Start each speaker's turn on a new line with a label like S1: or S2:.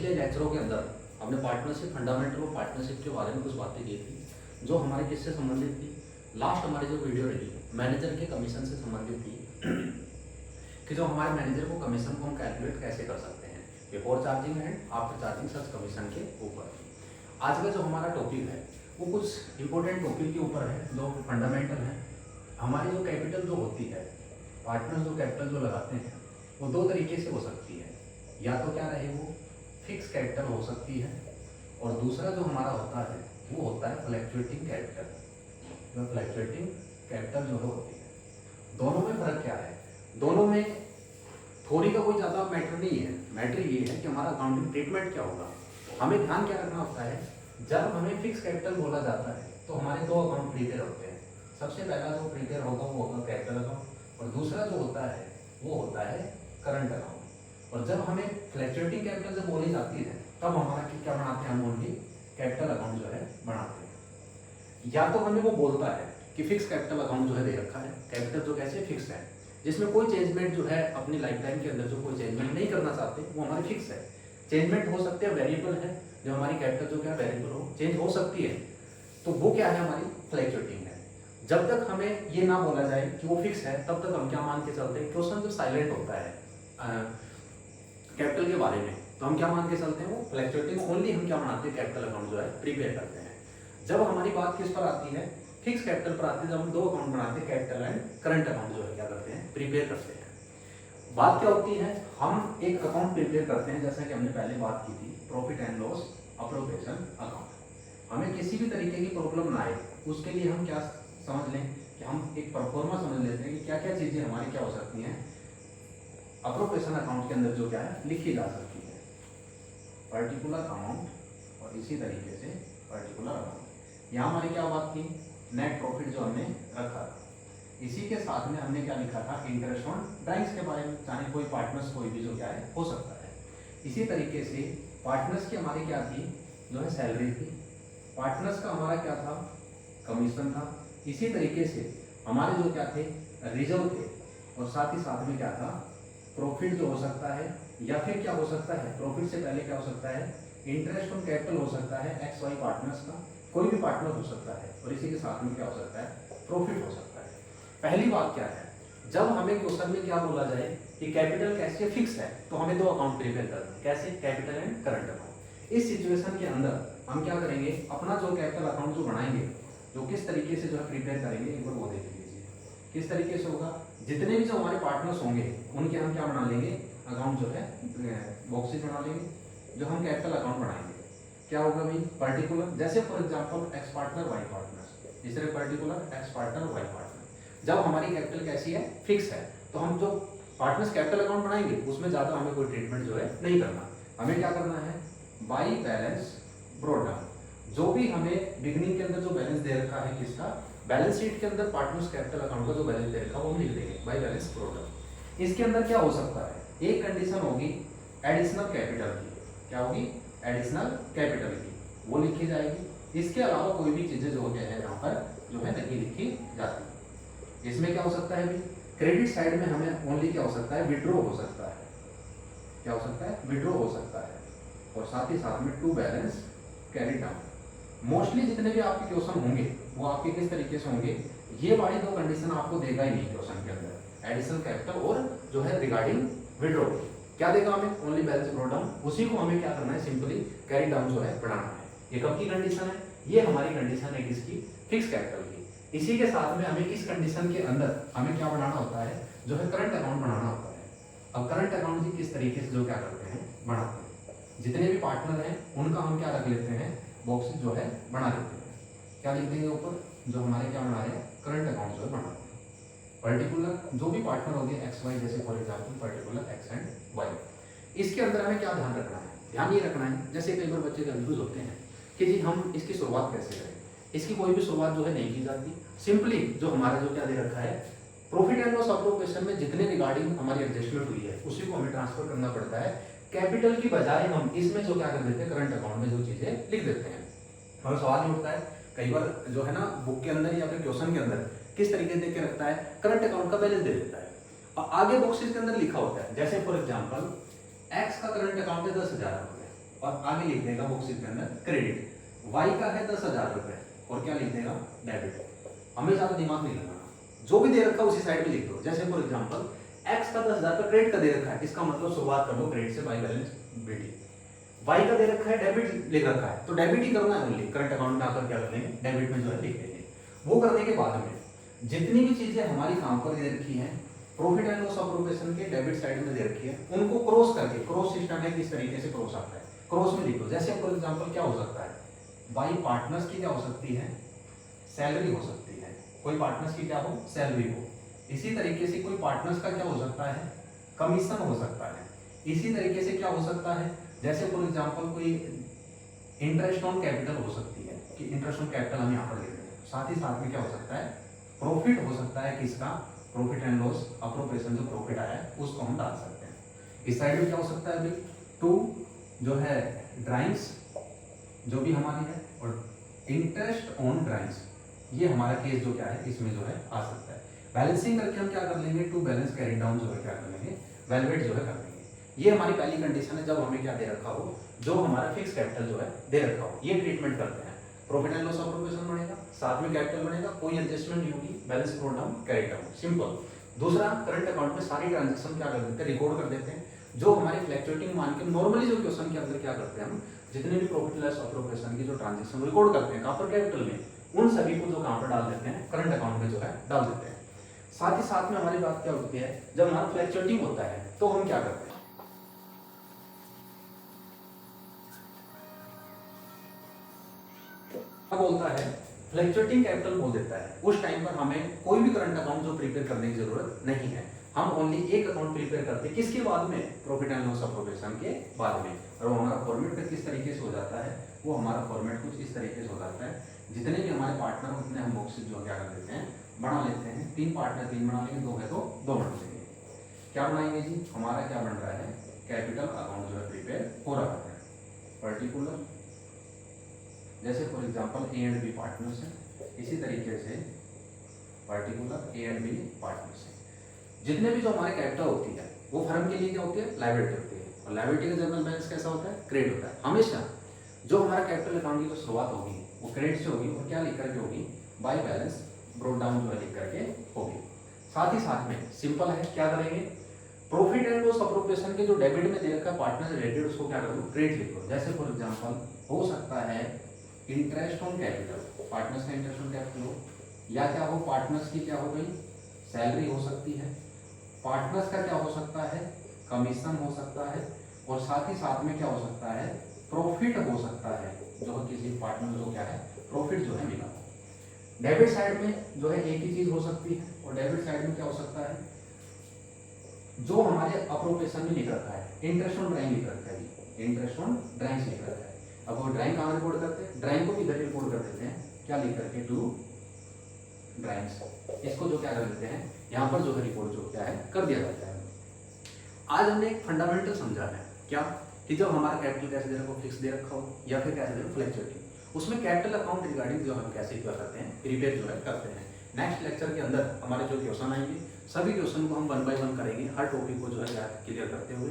S1: पिछले लेक्चरों के अंदर हमने पार्टनरशिप फंडामेंटल और पार्टनरशिप के बारे में कुछ बातें की थी जो हमारे किससे संबंधित थी। लास्ट हमारी जो वीडियो रही मैनेजर के कमीशन से संबंधित थी कि जो हमारे मैनेजर को कमीशन को हम कैलकुलेट कैसे कर सकते हैं before charging and after charging such commission के ऊपर। आज का जो हमारा टॉपिक है वो कुछ इंपॉर्टेंट टॉपिक के ऊपर है जो फंडामेंटल है। हमारी जो कैपिटल जो होती है, पार्टनर जो कैपिटल जो लगाते हैं वो दो तरीके से हो सकती है। या तो क्या रहे वो फिक्स कैपिटल हो सकती है और दूसरा जो हमारा होता है वो होता है फ्लक्चुएटिंग कैपिटल। जो फ्लक्चुएटिंग कैपिटल जो होती है, दोनों में फर्क क्या है? दोनों में थोड़ी का कोई ज़्यादा मैटर नहीं है। मैटर ये है कि हमारा अकाउंटिंग ट्रीटमेंट क्या होगा। हमें ध्यान क्या रखना होता है, जब हमें फिक्स कैपिटल बोला जाता है तो हमारे दो अकाउंट प्रीपेयर होते हैं। सबसे पहला जो प्रीपेयर होगा वो होगा कैपिटल अकाउंट और दूसरा जो होता है वो होता है करंट अकाउंट। और जब हमें फ्लक्चुएटिंग कैपिटल जब बोली जाती है तब हमारा क्या बनाते हैं, हम ओनली कैपिटल अकाउंट जो है बनाते हैं। या तो हमें वो बोलता है कि फिक्स कैपिटल अकाउंट जो है दे रखा है, कैपिटल जो कैसे फिक्स है, जिसमें कोई चेंजमेंट जो है अपनी लाइफ टाइम के अंदर जो कोई चेंजमेंट नहीं करना चाहते वो हमारे फिक्स है। चेंजमेंट हो सकते हैं, वेरिएबल है, जो हमारी कैपिटल जो क्या वेरिएबल हो चेंज हो सकती है, तो वो क्या है हमारी फ्लक्चुएटिंग है। जब तक हमें ये ना बोला जाए कि वो फिक्स है तब तक हम क्या मान के चलते हैं। क्वेश्चन जब साइलेंट होता है कैपिटल के बारे में तो हम क्या मान के चलते हैं, वो फ्लक्चुएटिंग ओनली हम क्या बनाते हैं, कैपिटल अकाउंट जो है प्रीपेयर करते हैं। जब हमारी बात किस पर आती है, फिक्स कैपिटल पर आती है, जब हम दो अकाउंट बनाते हैं कैपिटल एंड करंट अकाउंट जो है क्या करते हैं, प्रीपेयर करते हैं। बात क्या होती है, हम एक अकाउंट प्रीपेयर करते हैं जैसा कि हमने पहले बात की थी, profit and loss appropriation account. हमें किसी भी तरीके की प्रॉब्लम ना आए उसके लिए हम क्या समझ लें कि हम एक परफॉर्मा समझ लेते हैं कि क्या क्या चीजें हमारी क्या हो सकती हैं अप्रोप्रिएशन अकाउंट के अंदर जो क्या है लिखी जा सकती है, पर्टिकुलर अमाउंट और इसी तरीके से पर्टिकुलर अमाउंट। यहाँ हमारी क्या बात थी, नेट प्रॉफिट जो हमने रखा था, इसी के साथ में हमने क्या लिखा था, इंटरेस्ट ऑन ड्राइंग्स के बारे में, चाहे कोई पार्टनर्स कोई भी जो क्या है हो सकता है। इसी तरीके से पार्टनर्स की हमारी क्या थी, जो है सैलरी थी, पार्टनर्स का हमारा क्या था, कमीशन था। इसी तरीके से हमारे जो क्या थे, रिजर्व थे, और साथ ही साथ में क्या था, प्रॉफिट जो हो सकता है, या फिर क्या हो सकता है, प्रॉफिट से पहले क्या हो सकता है, इंटरेस्ट ऑन कैपिटल हो सकता है, एक्स वाई पार्टनर्स का कोई भी पार्टनर हो सकता है, और इसी के साथ में क्या हो सकता है, प्रॉफिट हो सकता है। पहली बात क्या है, जब हमें क्वेश्चन में क्या बोला जाए कि कैपिटल कैसे फिक्स है तो हमें दो अकाउंट प्रिपेयर करना है, कैसे, कैपिटल एंड करंट अकाउंट। इस सिचुएशन के अंदर हम क्या करेंगे, अपना जो कैपिटल अकाउंट जो बनाएंगे, जो किस तरीके से जो है प्रिपेयर करेंगे एक बार वो देख लीजिए। किस तरीके से होगा, जितने भी जो हमारे पार्टनर्स होंगे उनके हम क्या बना लेंगे, अकाउंट जो है बॉक्सेस बना लेंगे। जो हम कैपिटल अकाउंट बनाएंगे क्या होगा भाई, पर्टिकुलर, जैसे for example X partner Y partner, इस तरह particular X partner Y partner. जब हमारी कैपिटल कैसी है, फिक्स है, तो हम जो पार्टनर्स कैपिटल अकाउंट बनाएंगे उसमें ज्यादा हमें कोई ट्रीटमेंट जो है नहीं करना। हमें क्या करना है, बाई बैलेंस ब्रॉट डाउन, जो भी हमें बिगनिंग के अंदर जो बैलेंस दे रखा है किसका, बैलेंस शीट के अंदर पार्टनर्स कैपिटल अकाउंट का जो बैलेंस दे रखा है वो हम लिख देंगे बाई बैलेंस ब्रॉट डाउन। इसके अंदर क्या हो सकता है, एक कंडीशन होगी एडिशनल कैपिटल की, क्या होगी, एडिशनल कैपिटल की, वो लिखी जाएगी। इसके अलावा कोई भी चीजें जो होते हैं यहाँ पर जो है नहीं लिखी जाती। इसमें क्या हो सकता है, क्रेडिट साइड में हमें ओनली क्या हो सकता है, विड्रॉ हो सकता है, क्या हो सकता है, विड्रॉ हो सकता है, और साथ ही साथ में to balance carry down. Mostly जितने भी आपके क्वेश्चन होंगे वो आपके किस तरीके से होंगे, ये वाली दो कंडीशन आपको देगा ही नहीं क्वेश्चन के अंदर, एडिशनल कैपिटल और जो है रिगार्डिंग विड्रॉ। क्या देगा हमें, ओनली बैलेंस ब्रॉट डाउन, उसी को हमें क्या करना है, सिंपली कैरी डाउन जो है बढ़ाना है। ये कब की कंडीशन है, ये हमारी कंडीशन है किसकी, फिक्स कैपिटल की। इसी के साथ में हमें इस कंडीशन के अंदर हमें क्या बनाना होता है, जो है करंट अकाउंट बनाना होता है। अब करंट अकाउंट जी किस तरीके से जो क्या करते हैं, बनाते हैं, जितने भी पार्टनर हैं उनका हम क्या रख लेते हैं, बॉक्सेस जो है बना लेते हैं। क्या लिख देंगे ऊपर, जो हमारे क्या बना रहे हैं, करंट अकाउंट जो है बनाते हैं। पर्टिकुलर जो भी पार्टनर हो गए एक्स वाई, जैसे for example particular X and Y. इसके अंदर हमें क्या ध्यान रखना है, ध्यान ये रखना है, जैसे कई बार बच्चे कंफ्यूज होते हैं कि जी हम इसकी शुरुआत कैसे करें। इसकी कोई भी शुरुआत जो है नहीं की जाती, सिंपली जो हमारा जो क्या दे रखा है, प्रॉफिट एंड लॉस अप्रोप्रिएशन में जितने रिगार्डिंग हमारी एडजस्टमेंट हुई है उसी को हमें ट्रांसफर करना पड़ता है। कैपिटल की बजाय हम इसमें जो क्या कर देते हैं, करंट अकाउंट में जो चीजें लिख देते हैं। हमें सवाल ये उठता है कई बार जो है ना, बुक के अंदर या फिर क्वेश्चन के अंदर किस तरीके से देख के रखता है, करंट अकाउंट का बैलेंस दे देता है और आगे बॉक्सेस के अंदर लिखा होता है, जैसे फॉर एग्जाम्पल एक्स का करंट अकाउंट है 10,000 रुपये और आगे लिख देगा बुकशीट के अंदर क्रेडिट। वाई का है 10,000 रुपए और क्या लिख देगा डेबिट। हमें ज्यादा दिमाग नहीं लगाना, जो भी दे रखा है उसी साइड में लिख दो। जैसे फॉर एग्जांपल एक्स का 10,000 का क्रेडिट का दे रखा है, इसका मतलब शुरुआत कर दो क्रेडिट से, बाई बैलेंस बीटी। वाई का दे रखा है डेबिट लिख रखा है, तो डेबिट ही करना है ओनली। करंट अकाउंट में आकर क्या कर देंगे डेबिट में जो है लिख देंगे। वो करने के बाद में जितनी भी चीजें हमारी काम पर दे रखी हैं प्रॉफिट एंड लॉस अप्रोप्रिएशन के डेबिट साइड में दे रखी है, उनको क्रॉस करके, क्रॉस सिस्टम है किस तरीके से क्रॉस आता है, क्रॉस में लिखो। जैसे फॉर एग्जांपल क्या हो सकता है, बाई पार्टनर्स की क्या हो सकती है सैलरी हो सकती है, कोई पार्टनर्स की क्या हो सैलरी हो। इसी तरीके से कोई पार्टनर्स का क्या हो सकता है कमीशन हो सकता है। इसी तरीके से क्या हो सकता है, जैसे फॉर एग्जांपल कोई इंटरेस्ट ऑन कैपिटल हो सकती है कि इंटरेस्ट ऑन कैपिटल हम यहाँ पर लिख रहे हैं। साथ ही साथ में क्या हो सकता है प्रॉफिट हो सकता है, किसका प्रॉफिट एंड लॉस अप्रोप्रिएशन जो प्रॉफिट आया है उसको हम डाल सकते हैं। इस साइड में क्या हो सकता है अभी टू जो है ड्राइंग्स जो भी हमारी है, और इंटरेस्ट ऑन ड्राइंग्स ये हमारा केस जो क्या है इसमें जो है आ सकता है। बैलेंसिंग करके हम क्या कर लेंगे टू बैलेंस कैरी डाउन जो है क्या कर लेंगे वैल्यूएट जो है कर लेंगे। ये हमारी पहली कंडीशन है जब हमें क्या दे रखा हो, जो हमारा फिक्स कैपिटल जो है दे रखा हो, ये ट्रीटमेंट करते हैं। प्रॉफिट एंड लॉस अप्रोप्रिएशन बनेगा, साथ में कैपिटल बनेगा, कोई एडजस्टमेंट नहीं होगी, balance brought down carry down, simple. दूसरा करंट अकाउंट में सारी ट्रांजेक्शन क्या कर देते हैं रिकॉर्ड कर देते हैं, जो हमारे फ्लक्चुएटिंग मान के नॉर्मली जो क्वेश्चन के अंदर क्या करते हैं हम जितने भी प्रॉफिट लॉस अप्रोप्रिएशन की जो ट्रांजेक्शन रिकॉर्ड करते हैं कहाँ पर कैपिटल में, उन सभी को जो कहाँ पर डाल देते हैं करंट अकाउंट में जो है डाल देते हैं। साथ ही साथ में हमारी बात क्या होती है जब हमारा फ्लक्चुएटिंग होता है तो हम क्या करते हैं, बोलता है फ्लक्चुएटिंग कैपिटल बोल देता है। उस टाइम पर हमें कोई भी करंट अकाउंट जो प्रिपेयर करने की जरूरत नहीं है, हम ओनली एक अकाउंट प्रिपेयर करते हैं किसके बाद में प्रॉफिट एंड लॉस अप्रोप्रिएशन के बाद में। और वो हमारा फॉर्मेट किस तरीके से हो जाता है, वो हमारा फॉर्मेट कुछ इस तरीके से हो जाता है। जितने भी हमारे पार्टनर हैं उतने हम बुक्स जो क्या कर देते हैं बना लेते हैं। 3 पार्टनर 3 बना लेंगे, 2 है तो 2 बना लेंगे। क्या बनाएंगे जी, हमारा क्या बन रहा है कैपिटल अकाउंट जो है प्रिपेयर हो रहा है पर्टिकुलर। जैसे for example A and B partners हैं, इसी तरीके से particular A and B partners हैं। जितने भी जो हमारे कैपिटल होती है वो फर्म के लिए क्या होती है लायबिलिटी होती है, और लायबिलिटी का जनरल बैलेंस कैसा होता है क्रेडिट होता है। हमेशा जो हमारा कैपिटल अकाउंट की जो शुरुआत होगी वो क्रेडिट से होगी, और क्या लिख करके होगी बाय बैलेंस ब्रॉट डाउन जो है लिख करके होगी। साथ ही साथ में सिंपल है क्या करेंगे प्रॉफिट एंड लॉस अप्रोप्रिएशन के जो डेबिट में दे रखा है पार्टनर से रिलेटेड उसको क्या करो क्रेडिट लिखो। जैसे फॉर एग्जांपल हो सकता है इंटरेस्ट ऑन कैपिटल, पार्टनर्स का इंटरेस्ट ऑन कैपिटल हो, या क्या हो पार्टनर्स की क्या हो गई सैलरी हो सकती है, पार्टनर्स का क्या हो सकता है कमीशन हो सकता है, और साथ ही साथ में क्या हो सकता है प्रॉफिट हो सकता है, जो किसी पार्टनर को क्या है प्रॉफिट जो है मिला। डेबिट साइड में जो है एक ही चीज हो सकती है, और डेबिट साइड में क्या हो सकता है जो हमारे अप्रोप्रिएशन में लिख रखा है इंटरेस्ट ऑन ड्राइंग लिख रखा है, इंटरेस्ट ऑन ड्राइंग लिख रखा है। अब वो ड्राइंग कहाँ रिपोर्ट करते हैं, ड्राइंग को भी इधर रिपोर्ट कर देते हैं, क्या लिख करके टू ड्राइंग्स, इसको जो क्या कर देते हैं यहाँ पर जो है रिपोर्ट जो क्या है कर दिया जाता है। आज हमने एक फंडामेंटल समझा है क्या कि जब हमारा कैपिटल कैसे दे रखा हो फिक्स दे रखा हो या फिर कैसे दे रखा फ्लक्चुएटिंग, उसमें कैपिटल अकाउंट रिगार्डिंग जो हम कैसे क्या करते हैं प्रिपेयर जो है करते हैं। नेक्स्ट लेक्चर के अंदर हमारे जो क्वेश्चन आएंगे सभी क्वेश्चन को हम 1 बाय 1 करेंगे, हर टॉपिक को जो है क्लियर करते हुए।